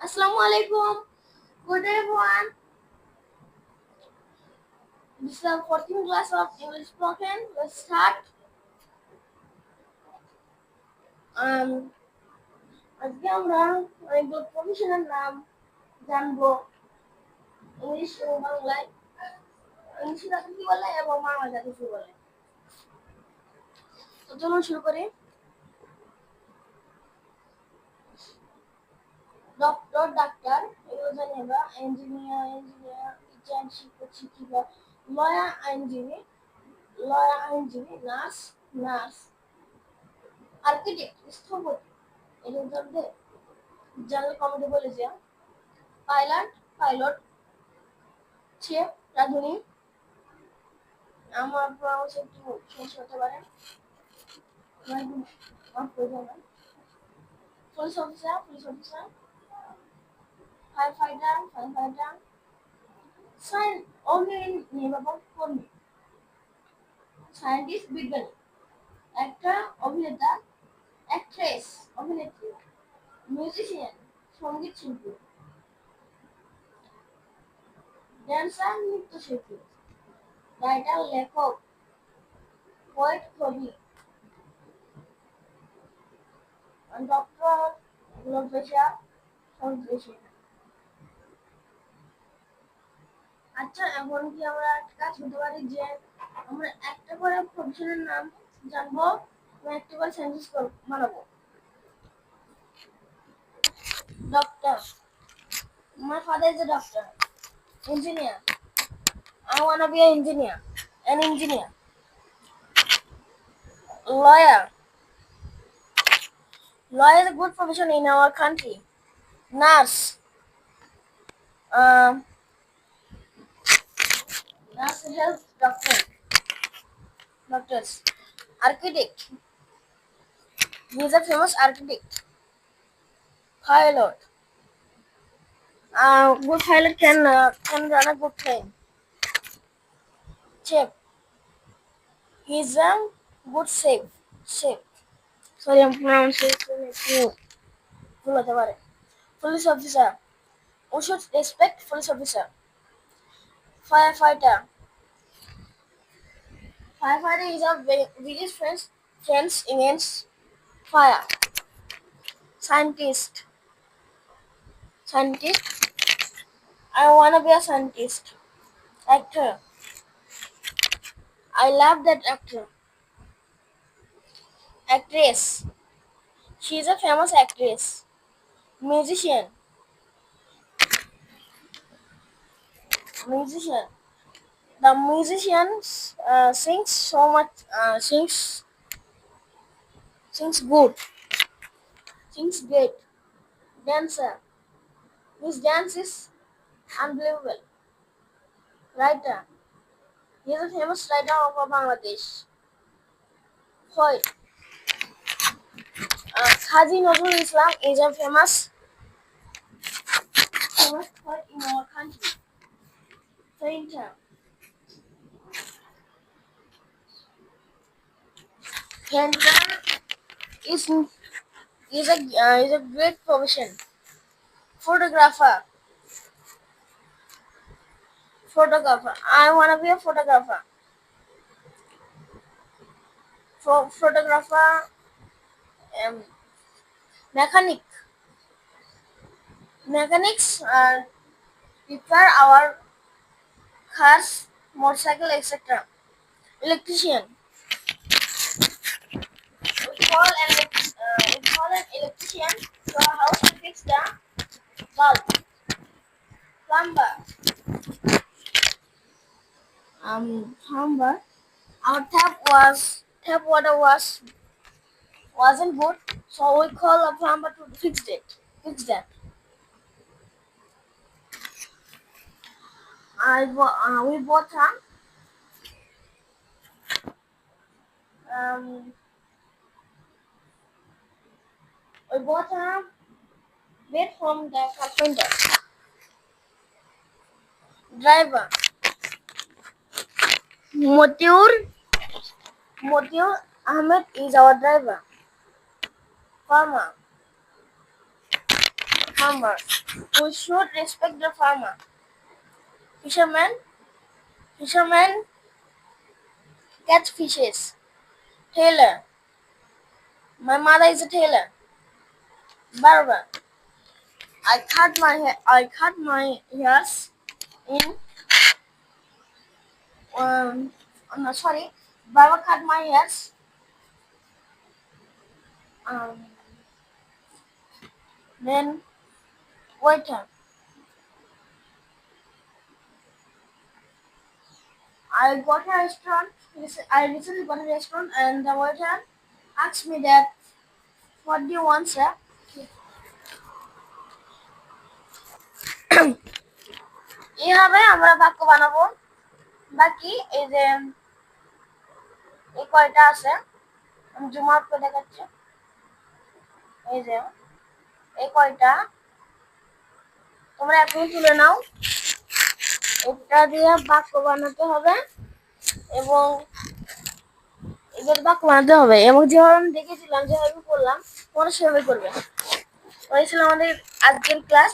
Assalamu alaikum. Good day, everyone. This is the 14th class of English spoken. Let's start. Um, আজকে আমরা অনেকগুলো প্রফেশনের নাম জানবো English ও বাংলায়। ইংলিশে তাকে কি বলে এবং বাংলায় তাকে কি বলে। তো চলুন শুরু করি। ডক্টর ডাক্তার, এগুলো জানি আমরা। ইঞ্জিনিয়ার টিচার শিক্ষক শিক্ষিকা। লয়ার আইনজীবী। নার্স। আর্কিটেক্ট স্থপতি, এটা জানতে জানলে কমেন্টে বলে যে। পাইলট। শেফ রাঁধুনি। আমার প্রনাউন্স একটু সমস্যা হতে পারে, মাফ করে দেবেন। Police officer. Firefighter. সাইন অগ্নিনির্বাপক কর্মী। সায়েন্টিস্ট বিজ্ঞানী। অ্যাক্টর অভিনেতা। অ্যাক্ট্রেস অভিনেত্রী। মিউজিশিয়ান সঙ্গীত শিল্পী। ড্যান্সার নৃত্যশিল্পী। রাইটার লেখক। পোয়েট কবি। ডক্টর এগুলো পেশা সন্ত্রাসী। আচ্ছা, এখন কি আমরা একটা কাজ করতে পারি যে আমরা একটা করে প্রফেশনের নাম জানবো এবং একটা করে সেন্টেন্স বানাবো। Doctor, my father is a doctor. Engineer, I wanna be an engineer. Lawyer, lawyer is a good profession in our country. Nurse, um, nurse helps doctors. Architect, he is a famous architect. Pilot, good pilot can run a good plane. Chef, he is a good chef. Sorry, I'm pronouncing it ভুল হতে পারে। Police officer, we should respect police officer. Firefighter, is our biggest friends against fire. Scientist, I wanna be a scientist. Actor, I love that actor. Actress, she is a famous actress. Musician, the musician sings so much, sings good, sings great. Dancer, his dance is unbelievable. Writer, he is a famous writer of Bangladesh. Poet, Kazi Nazrul Islam is a famous poet in our country. Painter, is a great profession. Photographer, I wanna be a photographer. Photographer, um, mechanics repair our cars, motorcycle, etc. Electrician, we call an electrician to our house to fix the bulb. Plumber, our tap water wasn't good, so we call a plumber to fix that. We bought a bed from the carpenter. Driver, Motiur Ahmed is our driver. Farmer, farmer. We should respect the farmer. Fisherman catch fishes. Tailor. My mother is a tailor. Barber. I cut my hairs in no, sorry. Barber cut my hairs. Then waiter. I got a restaurant. I recently got a restaurant, and the waiter asked me that, "What do you want, sir?" এইভাবে আমরা বাক্য বানাবো। বাকি এই যে এই কয়টা আছে আমি জুম আউট করে দেখাচ্ছি। এই যে এই কয়টা তোমরা এখন তুলে নাও। এটা দিয়ে বাক্য বানাতে হবে এবং এদের বাক্য বানাতে হবে এবং যেভাবে আমি দেখেছিলাম যেভাবে করলাম তোমরা সেভাবে করবে। ওই ছিল আমাদের আজকের ক্লাস।